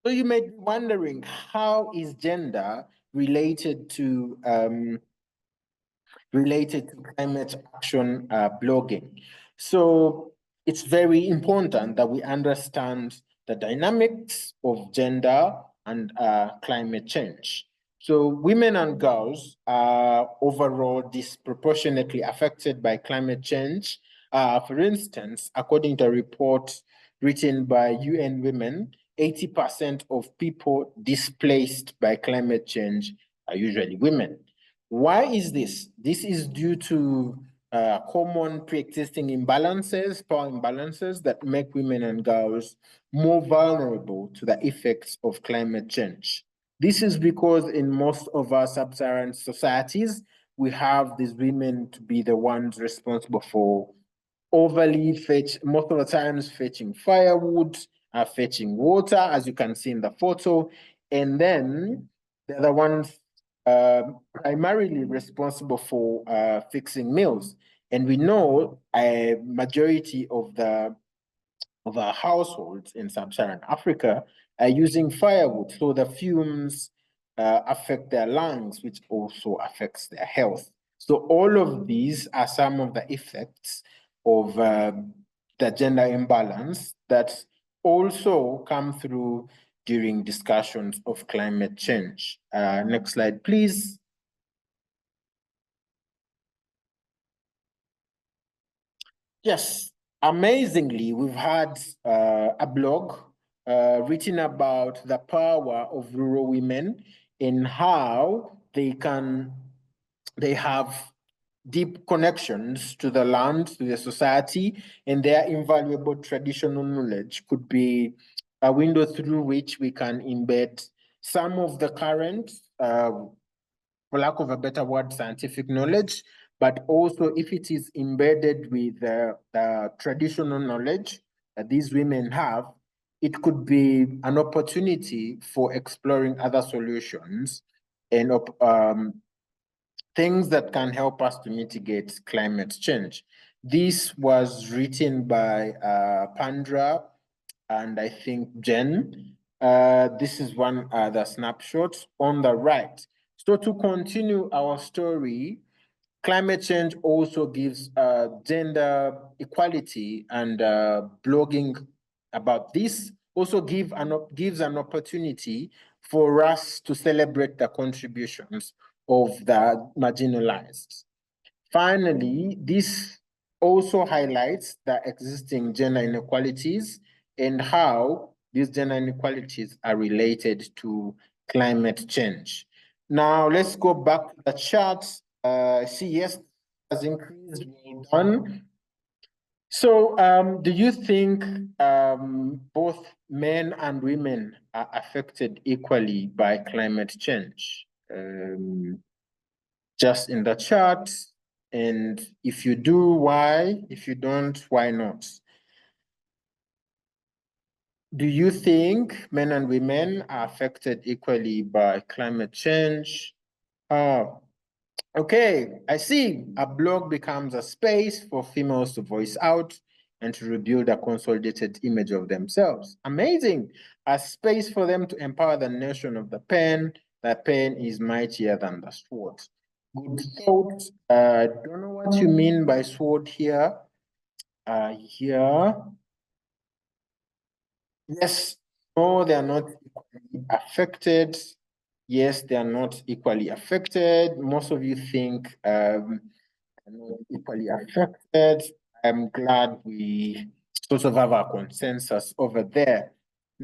So you may be wondering, how is gender related to climate action blogging? So it's very important that we understand the dynamics of gender and climate change. So women and girls are overall disproportionately affected by climate change. For instance, according to a report written by UN Women, 80% of people displaced by climate change are usually women. Why is this? This is due to common pre-existing imbalances, power imbalances that make women and girls more vulnerable to the effects of climate change. This is because in most of our sub-Saharan societies, we have these women to be the ones responsible for most of the times fetching firewood, fetching water, as you can see in the photo, and then they're the ones primarily responsible for fixing meals. And we know a majority of our households in sub-Saharan Africa are using firewood, so the fumes affect their lungs, which also affects their health. So all of these are some of the effects of the gender imbalance that also come through during discussions of climate change. Next slide, please. Yes, amazingly, we've had a blog written about the power of rural women and how they have deep connections to the land, to the society, and their invaluable traditional knowledge could be a window through which we can embed some of the current, for lack of a better word, scientific knowledge, but also if it is embedded with the traditional knowledge that these women have, it could be an opportunity for exploring other solutions and things that can help us to mitigate climate change. This was written by Pandra and I think Jen. This is one the snapshot on the right. So to continue our story, climate change also gives gender equality and blogging about this also gives an opportunity for us to celebrate the contributions of the marginalized. Finally, this also highlights the existing gender inequalities and how these gender inequalities are related to climate change. Now, let's go back to the chart. See, yes, has increased, well done. So, do you think both men and women are affected equally by climate change? Just in the chart, and if you do, why? If you don't, why not? Do you think men and women are affected equally by climate change? Okay, I see. A blog becomes a space for females to voice out and to rebuild a consolidated image of themselves. Amazing. A space for them to empower the nation of the pen. The pen is mightier than the sword. Good thought. I don't know what you mean by sword here. Here. Yes, no, they are not equally affected. Yes, they are not equally affected. Most of you think not equally affected. I'm glad we sort of have a consensus over there.